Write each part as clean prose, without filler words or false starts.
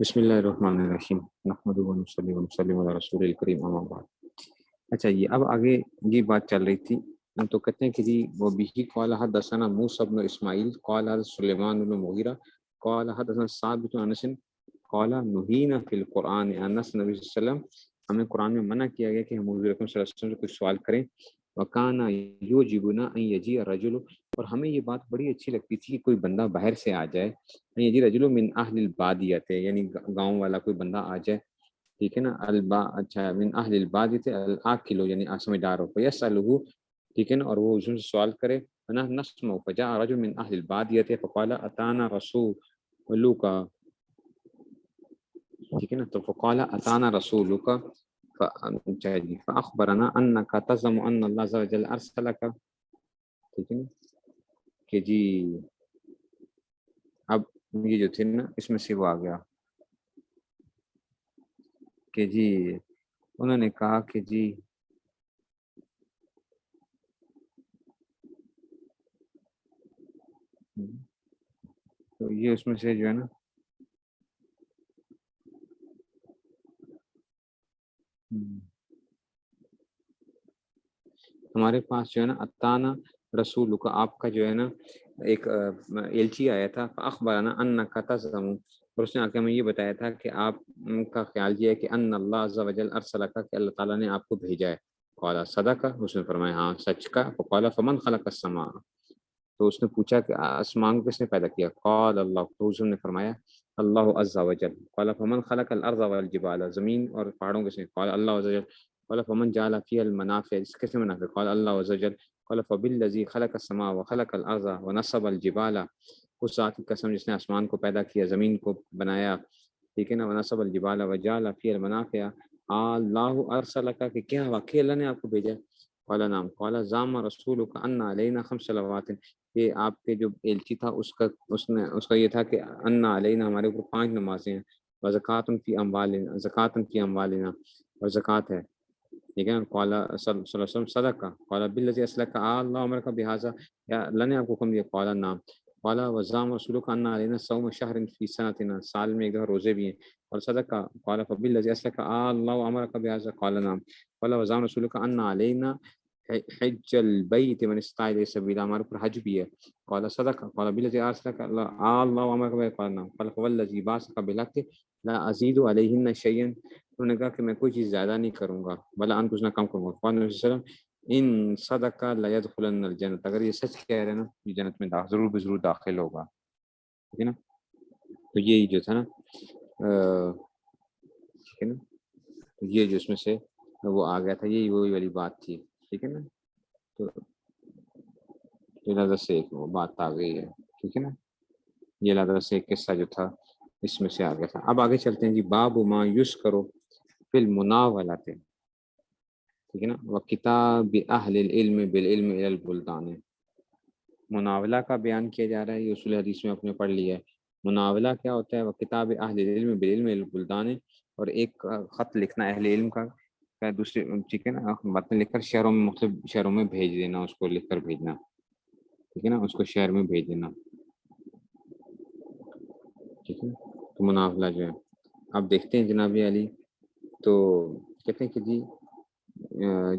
بسم اللہ الرحمن الرحیم نحمدہ و نصلی و نسلم علی رسول الکریم اما بعد۔ اچھا یہ اب آگے یہ بات چل رہی تھی، تو کہتے ہیں کہ جی وہ بھی قال حدثنا موسیٰ بن اسماعیل قال حدثنا سلیمان بن مغیرہ قال حدثنا سعد بن انس قال نہینا فی القرآن انس نبی صلی اللہ علیہ وسلم، ہمیں قرآن میں منع کیا گیا کہ ہم حضور اکرم صلی اللہ علیہ وسلم سے کچھ سوال کریں، وکانا یوجبنا ان یجیء الرجل، اور ہمیں یہ بات بڑی اچھی لگتی تھی کہ کوئی بندہ باہر سے آ جائے، یجی رجل من اہل البادیت، یعنی گاؤں والا کوئی بندہ آ جائے، ٹھیک ہے نا، اچھا من اہل البادیت الاکل، یعنی سمجھدار ہو، یسألہ، ٹھیک ہے نا، اور وہ اس سے سوال کرے، فنحن نسمع، فجاء رجل من اہل البادیت فقال اتانا رسولک، ٹھیک ہے نا، تو فقال اتانا رسولک فاخبرنا انک تزعم ان اللہ عز وجل ارسلک، ٹھیک ہے نا، کہ جی اب یہ جو تھے نا اس میں سے وہ آ گیا کہ جی انہوں نے کہا کہ جی تو یہ اس میں سے جو ہے نا ہمارے پاس جو ہے نا اتانا رسول کا، آپ کا جو ہے نا ایک ایلچی آیا تھا، اخبرنا انک تزعم، اور اس نے آ کے ہمیں یہ بتایا تھا کہ آپ کا خیال یہ ہے کہ ان اللہ عز وجل ارسلک، کہ اللہ تعالیٰ نے آپ کو بھیجا ہے، قال صدق، اس نے فرمایا ہاں سچ کا، فقال فمن خلق السماء، تو اس نے پوچھا کہ آسمان کو کس نے پیدا کیا، قال اللہ، تو حضور نے فرمایا اللہ عز وجل، قال فمن خلق الارض والجبال، زمین اور پہاڑوں کس نے، قال اللہ عز وجل، قال فمن جعل فيها المنافع، اس کس نے منافع، قال اللہ عز وجل، قال فبالذي خلق السماء وخلق الارض ونصب الجبال، اس ذات کی قسم جس نے آسمان کو پیدا کیا، زمین کو بنایا، ٹھیک ہے نا، ونصب الجبال وجعل فيها المنافع، اللہ ارسلک، کہ کیا واقعی اللہ نے آپ کو بھیجا، قال نعم، قال زعم رسولک ان علینا خمس صلوات، کہ آپ کے جو ایلچی تھا اس کا یہ تھا کہ ان علینا، ہمارے اوپر 5 نمازیں ہیں، وزکوٰۃ فی اموالنا، زکوٰۃ فی اموالنا، اور زکوٰۃ ہے، ٹھیک ہے نا، قال صلی اللہ علیہ وسلم صدق، قال بالذی اسلک اللہ امرک بہذا، یا اللہ نے آپ کو حکم دیا، قال نعم، قال وزعم رسولک ان علینا صوم شہر فی سنتنا، سال میں ایک دفعہ روزے بھی ہیں، اور صدق، قال فبالذی اسلک اللہ امرک بہذا، قال نعم، قال وزعم رسولک ان علینا حج البیت من استطاع الیہ سبیلا، ہمارے اوپر حج بھی ہے، قال صدق، قال بالذی ارسلک اللہ امرک بہذا، قال نعم، قال فوالذی بعثک بالحق لا ازید علیہن شیئا، انہوں نے کہا کہ میں کوئی چیز زیادہ نہیں کروں گا، بلا ان کچھ نہ کم کروں گا، قال نبی صلی اللہ علیہ وسلم ان صدق لیدخلن الجنت، اگر یہ سچ کہہ رہے ہیں نا یہ جنت میں ضرور بضرور داخل ہوگا، ٹھیک ہے نا، تو یہی جو تھا نا ٹھیک ہے نا، تو یہ جو اس میں سے وہ آ گیا تھا، یہی وہی والی بات تھی، ٹھیک ہے نا، تو لہٰذا سے ایک وہ بات آ گئی ہے، ٹھیک ہے نا، یہ لہٰذا سے ایک قصہ جو تھا اس میں سے آ گیا تھا۔ اب آگے چلتے ہیں جی، باب ما یوس کرو فی المناولۃ، ٹھیک ہے نا، وکتاب اہل العلم بالعلم الی البلدان، مناولہ کا بیان کیا جا رہا ہے، یہ اصول حدیث میں آپ نے پڑھ لیا ہے، مناولہ کیا ہوتا ہے، وکتاب اہل العلم بالعلم الی البلدان، اور ایک خط لکھنا اہل علم کا دوسرے، ٹھیک ہے نا، متن لکھ کر شہروں میں، مختلف شہروں میں بھیج دینا، اس کو لکھ کر بھیجنا، ٹھیک ہے نا، اس کو شہر میں بھیج دینا، ٹھیک ہے، تو مناولہ جو ہے اب دیکھتے ہیں جناب علی، تو کہتے ہیں کہ جی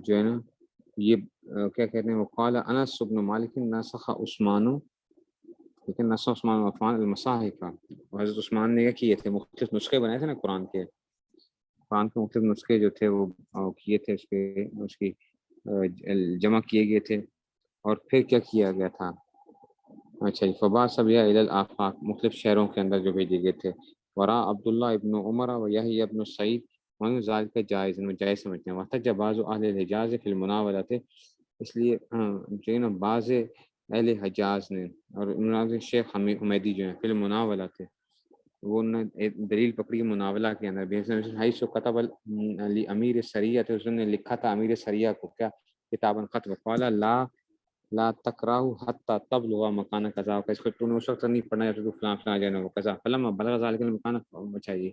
جو ہے نا یہ کیا کہتے ہیں، وقال انس بن مالک نسخ عثمان، ٹھیک ہے، نسخ عثمان عفان المصاحف، اور حضرت عثمان نے کیا کیے تھے، مختلف نسخے بنائے تھے نا قرآن کے مختلف نسخے جو تھے وہ کیے تھے، اس کی جمع کیے گئے تھے، اور پھر کیا کیا گیا تھا، اچھا جی، فبا سبیہ الی الآفاق، مختلف شہروں کے اندر جو بھیجے گئے تھے، ورا عبداللہ ابن عمر و یحییٰ ابن سعید، وہاں ذالک جائز، میں جائز سمجھتے ہیں، واحتج بعض اہل الحجاز فی المناولۃ، اس لیے جو ہے نا بعض اہل حجاز نے، اور انہوں نے شیخ حمیدی جو ہیں فی المناولۃ، وہ نے ایک دلیل پکڑی مناولہ کے اندر، حیث کتب امیر سریہ، اس نے لکھا تھا امیر سریہ کو کیا، کتاباً خط، وقال لا تقرأوا حتى تبلغ مکان کذا، اس کو تم اس وقت نہیں پڑھنا ہے تو فلاں فلاں جانا وہ کذا، فلما بلغ ذلك المکان، اچھا جی،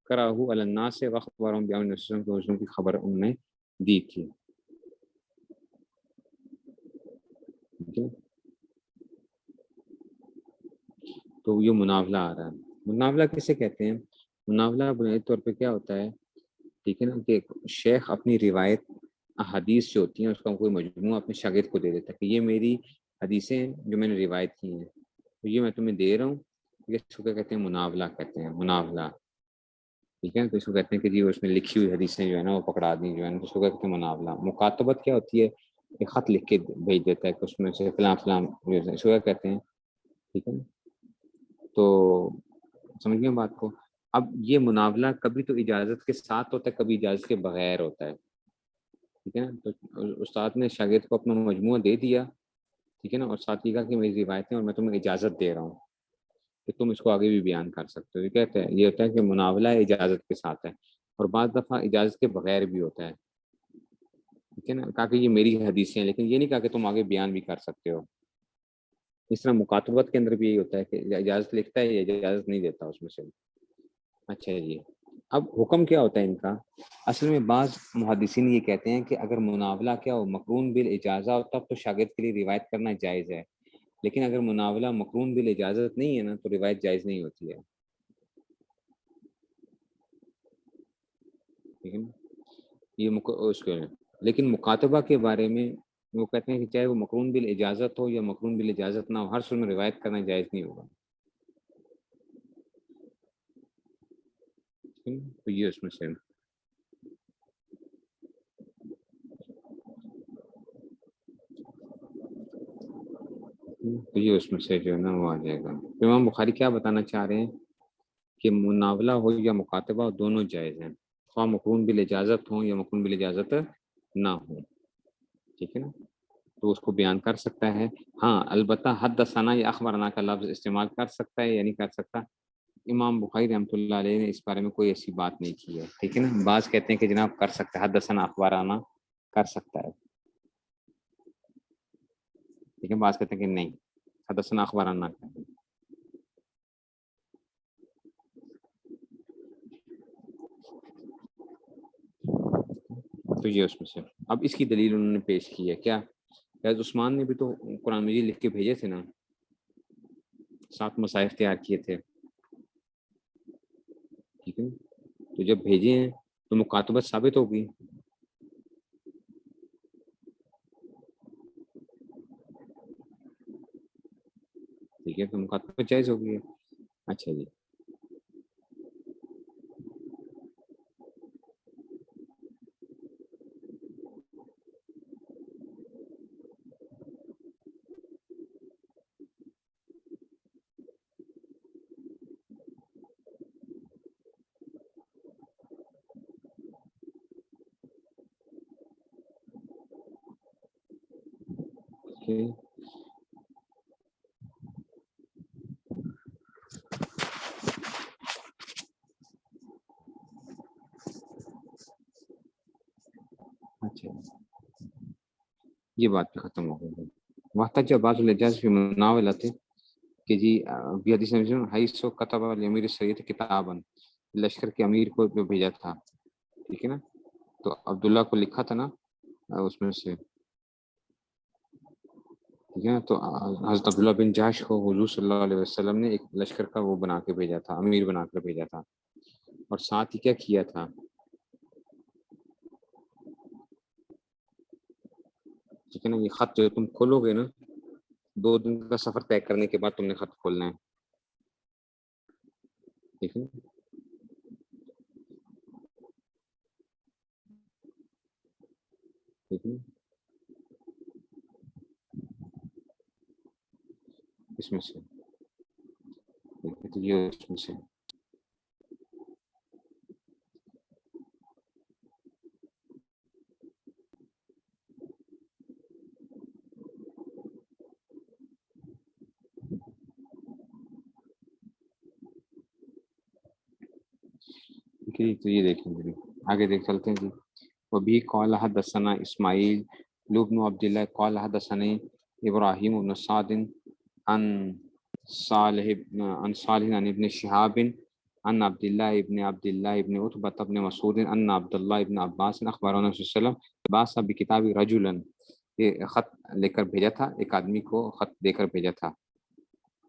قرأه على الناس واخبرهم بأمر الرسول، کو اس کی خبر انہوں نے دی تھی، تو یہ مناولہ آ رہا ہے، مناولہ کسے کہتے ہیں، مناولہ بنیادی طور پہ کیا ہوتا ہے، ٹھیک ہے نا، کہ شیخ اپنی روایت احادیث جو ہوتی ہیں اس کا کوئی مجموعہ اپنے شاگرد کو دے دیتا ہے کہ یہ میری حدیثیں ہیں جو میں نے روایت کی ہیں، تو یہ میں تمہیں دے رہا ہوں، اس کو کیا کہتے ہیں، مناولہ کہتے ہیں، مناولہ، ٹھیک ہے، تو اس کو کہتے ہیں کہ جی اس میں لکھی ہوئی حدیثیں جو ہے نا وہ پکڑا دیں جو ہے نا، تو اس کو کہتے ہیں مناولہ۔ مکاتبت کیا ہوتی ہے، ایک خط لکھ کے بھیج دیتا ہے کہ اس میں سے فلاں فلاں، اس کو کیا کہتے ہیں، ٹھیک ہے نا، تو سمجھ گئے بات کو۔ اب یہ مناولہ کبھی تو اجازت کے ساتھ ہوتا ہے، کبھی اجازت کے بغیر ہوتا ہے، ٹھیک ہے نا، تو استاد نے شاگرد کو اپنا مجموعہ دے دیا، ٹھیک ہے نا، اور ساتھ یہ کہا کہ میری روایتیں اور میں تمہیں اجازت دے رہا ہوں کہ تم اس کو آگے بھی بیان کر سکتے ہو۔ یہ کہتے ہیں، یہ ہوتا ہے کہ مناولہ اجازت کے ساتھ ہے، اور بعض دفعہ اجازت کے بغیر بھی ہوتا ہے، ٹھیک ہے نا، کہا کہ یہ میری حدیثیں ہیں، لیکن یہ نہیں کہا کہ تم آگے بیان بھی کر سکتے ہو۔ اس طرح مکاتبت کے اندر بھی یہی ہوتا ہے کہ اجازت لکھتا ہے، یہ اجازت نہیں دیتا اس میں سے۔ اچھا جی، اب حکم کیا ہوتا ہے ان کا؟ اصل میں بعض محدثین یہ کہتے ہیں کہ اگر مناولہ کیا ہو مقرون بالاجازہ ہو تب تو شاگرد کے لیے روایت کرنا جائز ہے، لیکن اگر مناولہ مقرون بالاجازت نہیں ہے نا تو روایت جائز نہیں ہوتی ہے، ٹھیک ہے نا، یہ اس کے لیکن مکاتبہ کے بارے میں وہ کہتے ہیں کہ چاہے وہ مقرون بالاجازت ہو یا مقرون بالاجازت نہ ہو، ہر صورت میں روایت کرنا جائز نہیں ہوگا، ٹھیک ہے نا؟ تو یہ اس میں سے تو یہ اس میں سے جو ہے نا وہ آ جائے گا۔ امام بخاری کیا بتانا چاہ رہے ہیں کہ مناولہ ہو یا مکاتبہ ہو دونوں جائز ہیں، خواہ مقرون بالاجازت ہوں یا مقرون بالاجازت نہ ہوں، ٹھیک ہے نا، تو اس کو بیان کر سکتا ہے۔ ہاں البتہ حدثنا یا اخبرنا کا لفظ استعمال کر سکتا ہے یا نہیں کر سکتا، امام بخاری رحمۃ اللہ علیہ نے اس بارے میں کوئی ایسی بات نہیں کی ہے، ٹھیک ہے نا، بعض کہتے ہیں کہ جناب کر سکتا ہے، حدثنا اخبرنا کر سکتا ہے، ٹھیک ہے، بعض کہتے ہیں کہ نہیں، حدثنا اخبرنا کا۔ تو یہ اس میں سے اب اس کی دلیل انہوں نے پیش کی ہے کیا، حضرت عثمان نے بھی تو قرآن مجید لکھ کے بھیجے تھے نا، 7 مصائف تیار کیے تھے، ٹھیک ہے، تو جب بھیجے ہیں تو مکاتبت ثابت ہوگی، ٹھیک ہے، تو مکاتبت جائز ہوگی۔ اچھا جی، اچھا یہ بات پہ ختم ہو گئی۔ محتج بعض الاجاز فی مناولت کہ جی بھی حدیث میں حیث کتب الامیر سید کتابا، لشکر کے امیر کو جو بھیجا تھا، ٹھیک ہے نا، تو عبداللہ کو لکھا تھا نا اس میں سے، ٹھیک ہے نا، تو حضرت عبداللہ بن جاش کو حضور صلی اللہ علیہ وسلم نے ایک لشکر کا وہ بنا کے بھیجا تھا، امیر بنا کر بھیجا تھا، اور ساتھ ہی کیا کیا تھا، ٹھیک ہے نا، یہ خط جو تم کھولو گے نا 2 دن کا سفر طے کرنے کے بعد تم نے خط کھولنا ہے، ٹھیک ہے نا، ٹھیک ہے نا، اس میں سے تو یہ اس میں سے ٹھیک ہے، تو یہ دیکھیں گے آگے دیکھ چلتے ہیں جی۔ وبی قال حدثنا اسماعیل بن عبد الله قال حدثني ابراہیم بن سعد عن صالح عن ابن شهاب عن عبد الله ابن عتبة بن مسعود ان عبد الله ابن عباس اخبرنا صلی اللہ علیہ وسلم بعث بکتاب رجلا، یہ خط لے کر بھیجا تھا، ایک آدمی کو خط دے کر بھیجا تھا،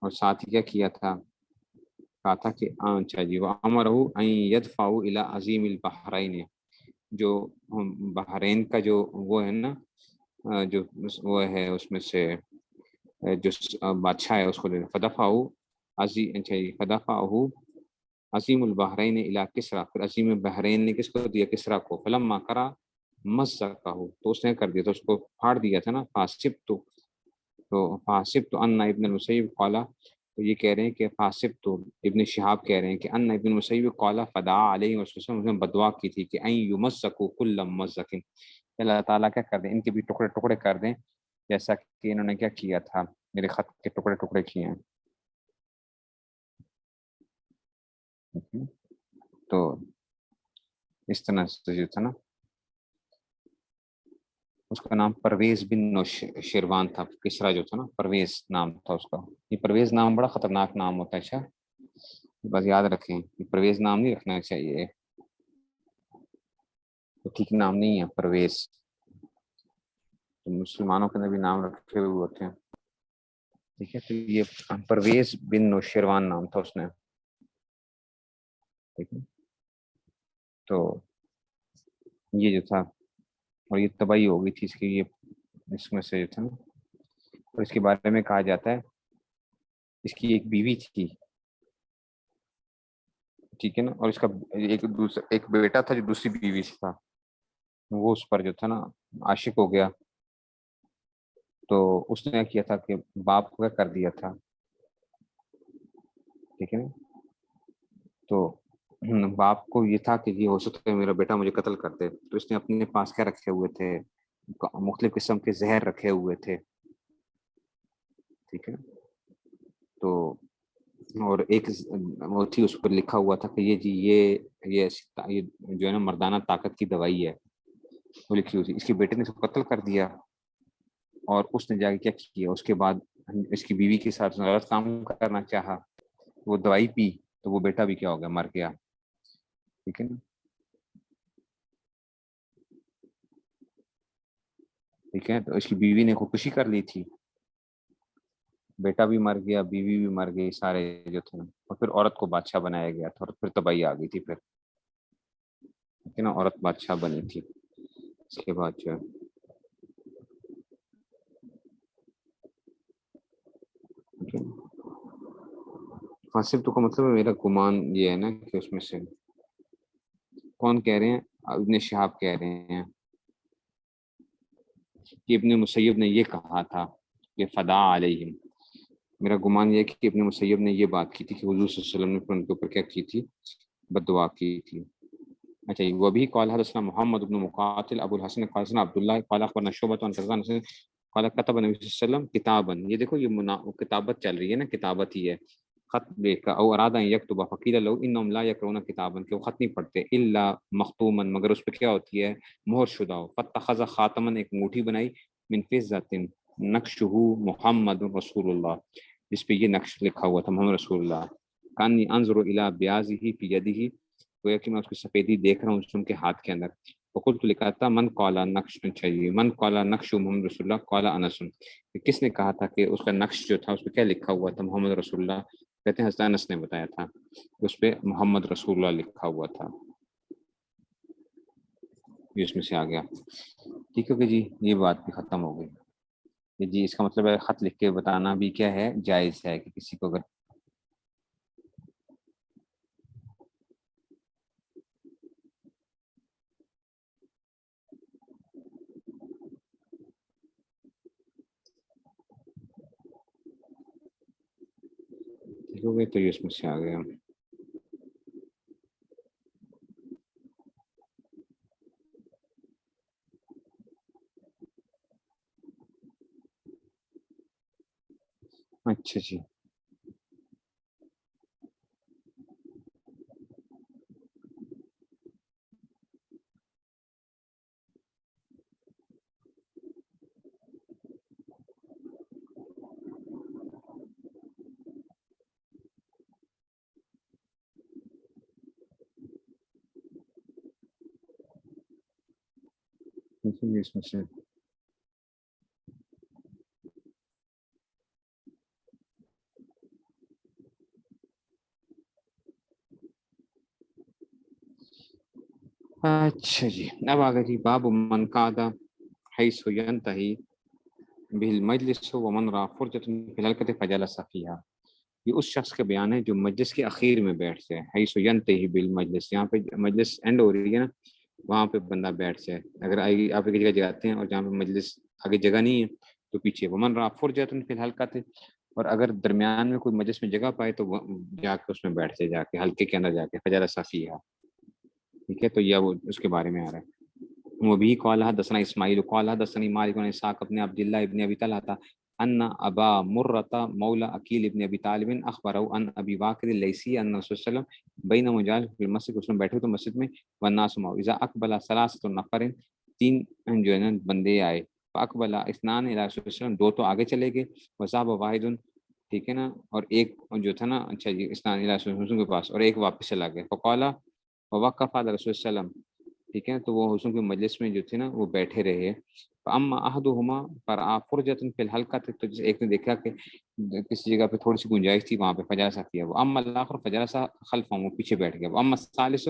اور ساتھ ہی کیا کیا تھا، کہا تھا کہ اچھا جی وہ امرہ ان یدفعوا الی عظیم البحرین، جو بحرین کا جو وہ ہے نا جو وہ ہے اس میں سے جو بادشاہ ہے اس کو فدفعوا عظیم، اچھا جی فدفعوا عظیم البحرین الی کسریٰ، پھر عظیم بحرین نے کس کو دیا؟ کسریٰ کو. فلما کرا مزقہ، تو اس نے کر دیا، تو اس کو پھاڑ دیا تھا نا. فحسبت ان ابن المسیب قال، تو یہ کہہ رہے ہیں کہ فحسبت ابن شہاب کہہ رہے ہیں کہ ان ابن المسیب قال فدعا علیہ وسلم نے بدعا کی تھی کہ ان یمزقوا کل ممزق، اللہ تعالیٰ کیا کر دیں ان کے بھی ٹکڑے ٹکڑے کر دیں جیسا کہ انہوں نے کیا کیا تھا، میرے خط کے ٹکڑے ٹکڑے کیے ہیں. تو اس طرح سے جو تھا نا اس کا نام پرویز بن شیروان تھا. کسرا جو تھا نا پرویز نام تھا اس کا. یہ پرویز نام بڑا خطرناک نام ہوتا ہے. اچھا بس یاد رکھیں یہ پرویز نام نہیں رکھنا چاہیے، تو ٹھیک نام نہیں ہے پرویز. تو مسلمانوں کے بھی نام رکھے ہوئے ہوتے ہیں. ٹھیک ہے، تو یہ پرویز بن نوشیروان نام تھا اس نے. ٹھیک ہے، تو یہ جو تھا اور یہ تباہی ہو گئی تھی اس کی، یہ اس میں سے جو تھا نا. اور اس کے بارے میں کہا جاتا ہے اس کی ایک بیوی تھی، ٹھیک ہے نا، اور اس کا ایک بیٹا تھا جو دوسری بیوی سے تھا. وہ اس پر جو تھا نا عاشق ہو گیا، تو اس نے کیا تھا کہ باپ کو کر دیا تھا. ٹھیک ہے نا، تو باپ کو یہ تھا کہ یہ ہو سکتا ہے میرا بیٹا مجھے قتل کر دے، تو اس نے اپنے پاس کیا رکھے ہوئے تھے، مختلف قسم کے زہر رکھے ہوئے تھے. ٹھیک ہے، تو اور ایک وہ تھی اس پر لکھا ہوا تھا کہ یہ جی یہ جو ہے نا مردانہ طاقت کی دوائی ہے، وہ لکھی ہوئی تھی. اس کے بیٹے نے اس کو قتل کر دیا، اور اس نے جا کے کیا کیا اس کے بعد اس کی بیوی کے ساتھ غلط کام کرنا چاہا، وہ دوائی پی تو وہ بیٹا بھی کیا ہو گیا، مر گیا. ٹھیک ہے نا، ٹھیک ہے، تو اس کی بیوی نے خودکشی کر لی تھی، بیٹا بھی مر گیا، بیوی بھی مر گئی، سارے جو تھے. اور پھر عورت کو بادشاہ بنایا گیا تھا، اور پھر تباہی آ گئی تھی. پھر ٹھیک ہے نا، عورت بادشاہ بنی تھی. اس کے بعد جو ہے فاسب تو کا مطلب ہے میرا گمان یہ ہے نا کہ اس میں سے کون کہہ رہے ہیں؟ ابن شہاب کہہ رہے ہیں کہ ابن مسیب نے یہ کہا تھا کہ فدا علیہم. میرا گمان یہ ہے کہ ابن مسیب نے یہ بات کی تھی کہ حضور صلی اللہ علیہ وسلم نے ان کے اوپر کیا کی تھی، بددعا کی تھی. اچھا وہ بھی قال حدثنا محمد بن مقاتل ابو الحسن قال حدثنا عبداللہ قال اخبرنا شعبۃ عن قتادہ قال كتب النبي صلی اللہ علیہ وسلم کتابا. یہ دیکھو یہ کتابت چل رہی ہے نا، کتابت ہی ہے، خط لکھ کا. او اراد ان یکتب فقیل له انهم لا يقرؤون کتابا، کہ وہ خط نہیں پڑھتے، الا مختوما، مگر اس پہ کیا ہوتی ہے، مہر شدہ ہو. فاتخذ خاتما، ایک انگوٹھی بنائی، من فضة نقشہ محمد رسول اللہ، جس پہ یہ نقش لکھا ہوا تھا محمد رسول اللہ. کانی انظر الی بیاضہ فی یدہ، گویا کہ میں اس کی سفیدی دیکھ رہا ہوں ان کے ہاتھ کے اندر. وقلت، لکھا تھا من قال نقش چاہیے، من قال نقش محمد رسول اللہ قال انس، کس نے کہا تھا کہ اس کا نقش جو تھا اس پہ کیا لکھا ہوا تھا، محمد رسول اللہ. کہتے ہیں حضرت انس نے بتایا تھا اس پہ محمد رسول اللہ لکھا ہوا تھا. یہ اس میں سے آ گیا. ٹھیک ہے کہ جی یہ بات بھی ختم ہو گئی کہ جی اس کا مطلب ہے خط لکھ کے بتانا بھی کیا ہے، جائز ہے کہ کسی کو اگر ٹھیک ہو گئی تو یہ اس میں سے آ گیا. اچھا جی اس میں سے اچھا جی، اب آگے جی باب من قعد حيث ينتهي به المجلس ومن را فرجة في الحلقة فجلس فيها. یہ اس شخص کا بیان ہے جو مجلس کے اخیر میں بیٹھ جائے. حیث ینتہی بالمجلس، یہاں پہ مجلس اینڈ ہو رہی ہے نا، وہاں پہ بندہ بیٹھ جائے. اگر آپ ایک جگہ جاتے ہیں اور جہاں پہ مجلس آگے جگہ نہیں ہے تو پیچھے ومن را فرجۃ فی الحلقۃ، اور اگر درمیان میں کوئی مجلس میں جگہ پائے تو وہ جا کے اس میں بیٹھ جائے، جا کے حلقے کے اندر جا کے فجلس فیہا. ٹھیک ہے، تو یہ وہ اس کے بارے میں آ رہا ہے. وہ بھی قال حدثنا اسماعیل قال حدثني مالك بن اسحاق ابن عبد الله ابن ابي طلحه ان ابا مرة مولى اكيل ابن ابي طالب اخبره ان ابي بكر الليثي ان الرسول صلى الله عليه وسلم بينما جالس في المسجد، اس میں بیٹھے تو مسجد میں، والناس معه اذا اقبل ثلاثه نفر، تین جو ہے نا بندے آئے، فاقبل اثنان الى رسول الله صلی اللہ علیہ وسلم، دو تو آگے چلے گئے، وذهب واحد، ٹھیک ہے نا، اور ایک جو تھا نا، اچھا جی، اثنان الى رسول اللہ کے پاس، اور ایک واپس چلا گیا. فقال ووقف على رسول صلی اللہ علیہ وسلم، ٹھیک ہے، تو وہ حضور کے مجلس میں جو تھے نا وہ بیٹھے رہے. اما احدهما فرآ فرجۃ فی الحلقۃ، تو جس ایک نے دیکھا کہ کسی جگہ پہ تھوڑی سی گنجائش تھی، وہاں پہ فجلس کیا. وہ اما الاخر فجلس خلفہ، وہ پیچھے بیٹھ گیا. وہ اما الثالث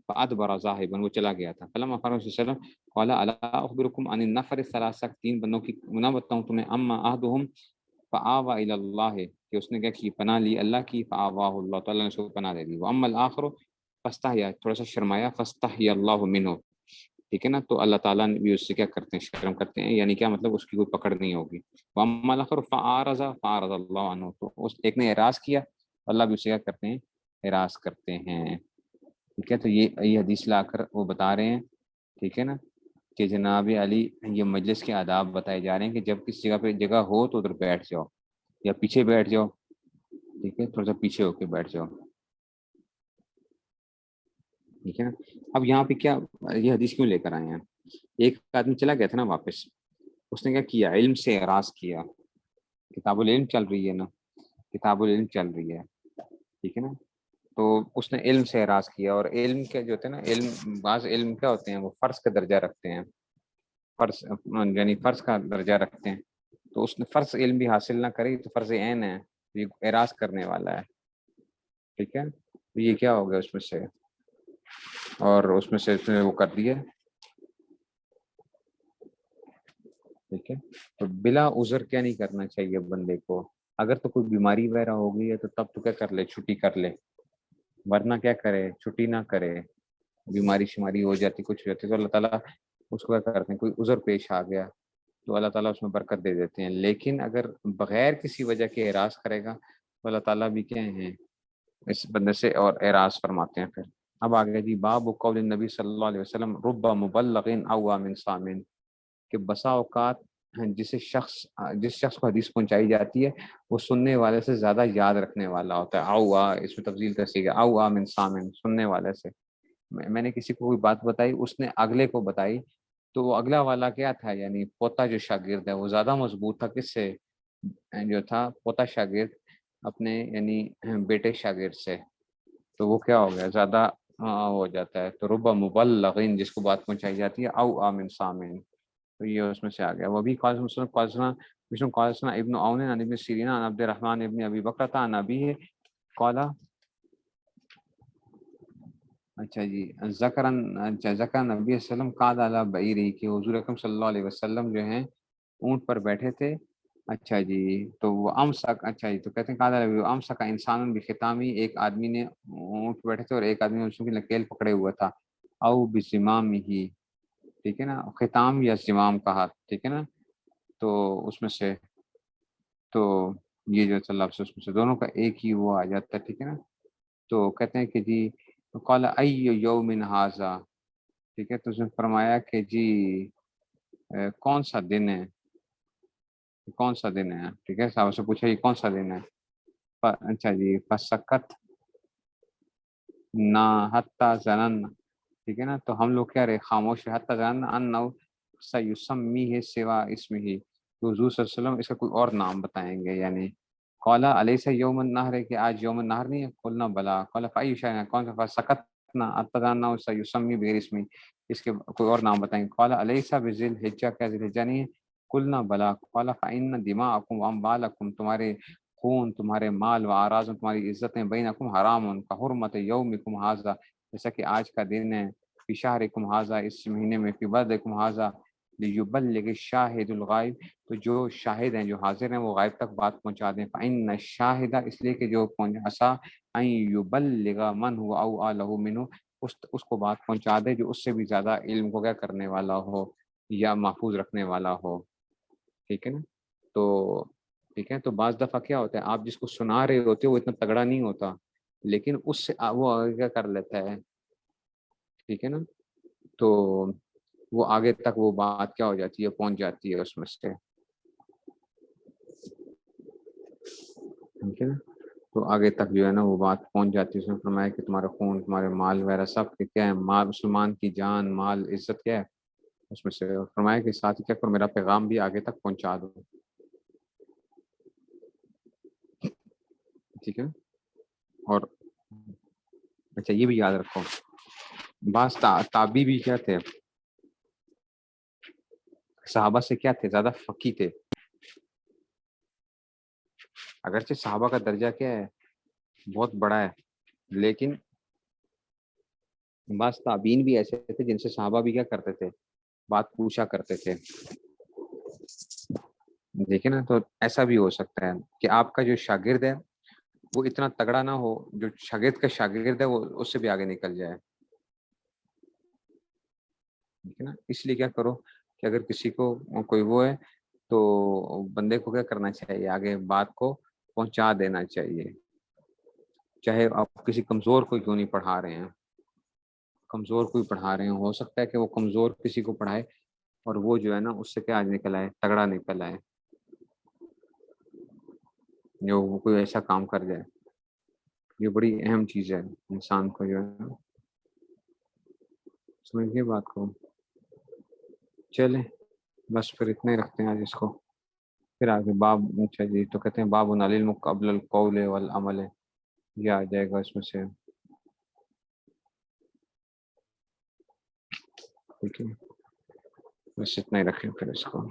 فادبر ذاهبا، وہ چلا گیا تھا. فلما فرغ صلی اللہ علیہ وسلم قال الا اخبركم عن النفر الثلاثه، تین بندوں کی نہ بتاؤں تمہیں. اما احدهم فآوى الى اللہ، کہ اس نے کیا کی، پناہ لی اللہ کی. فآواہ اللہ، تعالیٰ نے اس کو پناہ دے دی. واما الاخر فاستحیا، تھوڑا سا شرمایا. فاستحیا اللہ منہ، ٹھیک ہے نا، تو اللہ تعالیٰ نے بھی اس سے کیا کرتے ہیں، شرم کرتے ہیں، یعنی کیا مطلب اس کی کوئی پکڑ نہیں ہوگی. واما الاخر فاعرض فاعرض اللہ عنہ، تو اس ایک نے اعراض کیا، اللہ بھی اسے کیا کرتے ہیں، اعراض کرتے ہیں. ٹھیک ہے، تو یہ حدیث لا کر وہ بتا رہے ہیں، ٹھیک ہے نا، کہ جناب علی یہ مجلس کے آداب بتائے جا رہے ہیں کہ جب کسی جگہ پہ جگہ ہو تو ادھر بیٹھ جاؤ یا پیچھے بیٹھ جاؤ. ٹھیک ہے، تھوڑا سا پیچھے ہو کے بیٹھ جاؤ. ٹھیک ہے نا. اب یہاں پہ کیا یہ حدیث کیوں لے کر آئے ہیں؟ ایک آدمی چلا گیا تھا نا واپس، اس نے کیا کیا، علم سے اعراض کیا. کتاب العلم چل رہی ہے نا، کتاب العلم چل رہی ہے، ٹھیک ہے نا، تو اس نے علم سے اعراض کیا. اور علم کے جو ہوتے ہیں نا، علم بعض علم کیا ہوتے ہیں، وہ فرض کا درجہ رکھتے ہیں، فرض یعنی فرض کا درجہ رکھتے ہیں. تو اس نے فرض علم بھی حاصل نہ کری تو فرض عین ہے، یہ اعراض کرنے والا ہے. ٹھیک ہے، تو یہ کیا ہو گیا اس میں سے، اور اس میں سے اس نے وہ کر دیا. ٹھیک ہے، تو بلا عذر کیا نہیں کرنا چاہیے بندے کو. اگر تو کوئی بیماری وغیرہ ہو گئی ہے تو تب تو کیا کر لے، چھٹی کر لے، ورنہ کیا کرے، چھٹی نہ کرے. بیماری شماری ہو جاتی، کچھ ہو جاتی، تو اللہ تعالیٰ اس کو کیا کرتے ہیں، کوئی عذر پیش آ گیا تو اللہ تعالیٰ اس میں برکت دے دیتے ہیں. لیکن اگر بغیر کسی وجہ کے اعراض کرے گا تو اللہ تعالیٰ بھی کیا ہیں، اس بندے سے اور اعراض فرماتے ہیں. پھر اب آگے جی باب قول النبی صلی اللہ علیہ وسلم رب مبلغ اوا من سامن، کہ بسا اوقات جس شخص کو حدیث پہنچائی جاتی ہے وہ سننے والے سے زیادہ یاد رکھنے والا ہوتا ہے. اوا، اس میں تفضیل تفصیل ہے، اوا من سامن، سننے والے سے. میں نے کسی کو کوئی بات بتائی، اس نے اگلے کو بتائی، تو وہ اگلا والا کیا تھا، یعنی پوتا جو شاگرد ہے وہ زیادہ مضبوط تھا کس سے، جو تھا پوتا شاگرد اپنے یعنی بیٹے شاگرد سے. تو وہ کیا ہو گیا، زیادہ ہو جاتا ہے. تو رب مبلغین، جس کو بات پہنچائی جاتی ہے، او آمن سامن، تو یہ اس میں سے آ گیا. وہ بھی قاسنا ابن عون عن ابن سیرین عن عبد الرحمن ابن ابی بکرۃ عن ابیہ قال، اچھا جی، ذکر نبی صلی اللہ علیہ وسلم قعد علی بعیرہ، کہ حضور اکرم صلی اللہ علیہ وسلم جو ہیں اونٹ پر بیٹھے تھے. اچھا جی، تو وہ امسک، اچھا جی، تو کہتے ہیں قعد علی امسک انسان بختامی، ایک آدمی نے اونٹ پہ بیٹھے تھے اور ایک آدمی نے اس کی نکیل پکڑے ہوا تھا. او بزمام ہی، ٹھیک ہے نا، ختام یا زمام کہا، ٹھیک ہے نا، تو اس میں سے تو یہ جو لفظ اس میں سے دونوں کا ایک ہی وہ آ جاتا ہے. ٹھیک ہے نا، تو کہتے ہیں کہ جی قال ای یوم ھذا، ٹھیک ہے، تو اس نے فرمایا کہ جی کون سا دن ہے، کون سا دن ہے. ٹھیک ہے، صاحب سے پوچھا یہ کون سا دن ہے. اچھا جی، فسکت نہ حتی زنن، ٹھیک ہے نا، تو ہم لوگ کیا رہے، خاموش رہے. حتی زنن انہ سیسمی ہے سوا اسمہ ہی، تو حضور صلی اللہ علیہ وسلم اس کا کوئی اور نام بتائیں گے. یعنی قالا علیہ یوم النحر ہے، کہ آج یوم النحر نہیں ہے. قلنا بلا. قال فای شیء، کون سا، سکتنا حتی زنن سیسمی بغیر اسمی، اس کے کوئی اور نام بتائیں گے. قال علیہ بذی الحجہ، کیا ذی الحجہ نہیں ہے. قلنا بلا. قال فإن دماءکم واموالکم، تمہارے خون، تمہارے مال، و اعراض، تمہاری عزتیں، بینکم حرام کا حرمت یومکم ھذا، جیسا کہ آج کا دن ہے فی شہرکم ھذا، اس مہینے میں، فی بلدکم ھذا لیبلغ الشاہد الغائب، تو جو شاہد ہیں، جو حاضر ہیں، وہ غائب تک بات پہنچا دیں. فإن الشاہد، اس لیے کہ جو پہنچا ان یبلغ من هو اوعى له منه، اس کو بات پہنچا دے جو اس سے بھی زیادہ علم کو کیا کرنے والا ہو یا محفوظ رکھنے والا ہو. ٹھیک ہے نا. تو ٹھیک ہے. تو بعض دفعہ کیا ہوتا ہے، آپ جس کو سنا رہے ہوتے وہ اتنا تگڑا نہیں ہوتا، لیکن اس سے وہ آگے کیا کر لیتا ہے. ٹھیک ہے نا. تو وہ آگے تک وہ بات کیا ہو جاتی ہے، پہنچ جاتی ہے اس میں سے. ٹھیک ہے نا. تو آگے تک جو ہے نا وہ بات پہنچ جاتی ہے. اس میں فرمایا کہ تمہارا خون، تمہارے مال وغیرہ سب کیا ہے، مال مسلمان کی جان، مال، عزت کیا ہے اس میں سے. فرمایا کہ ساتھ ہی کیا کرو، میرا پیغام بھی آگے تک پہنچا دو. ٹھیک ہے. اور اچھا یہ بھی یاد رکھو، بعض تابعی بھی کیا تھے، صحابہ سے کیا تھے، زیادہ فقی تھے. اگرچہ صحابہ کا درجہ کیا ہے، بہت بڑا ہے، لیکن بعض تابعین بھی ایسے تھے جن سے صحابہ بھی کیا کرتے تھے، بات پوچھا کرتے تھے. دیکھیں نا. تو ایسا بھی ہو سکتا ہے کہ آپ کا جو شاگرد ہے وہ اتنا تگڑا نہ ہو، جو شاگرد کا شاگرد ہے وہ اس سے بھی آگے نکل جائے. ٹھیک ہے نا. اس لیے کیا کرو کہ اگر کسی کو کوئی وہ ہے تو بندے کو کیا کرنا چاہیے، آگے بات کو پہنچا دینا چاہیے. چاہے آپ کسی کمزور کو کیوں نہیں پڑھا رہے ہیں، کمزور کو ہی پڑھا رہے ہیں، ہو سکتا ہے کہ وہ کمزور کسی کو پڑھائے اور وہ جو ہے نا اس سے کیا آج نکل آئے، تگڑا نکل آئے، جو وہ کوئی ایسا کام کر جائے. یہ بڑی اہم چیز ہے انسان کو جو ہے. سمجھیے بات کو. چلیں بس پھر اتنے ہی رکھتے ہیں آج اس کو. پھر آگے باب. اچھا جی. تو کہتے ہیں باب العلم قبل القول والعمل، یہ آ جائے گا اس میں سے. ٹھیک ہے. بس اتنا ہی رکھیں پھر اس کو.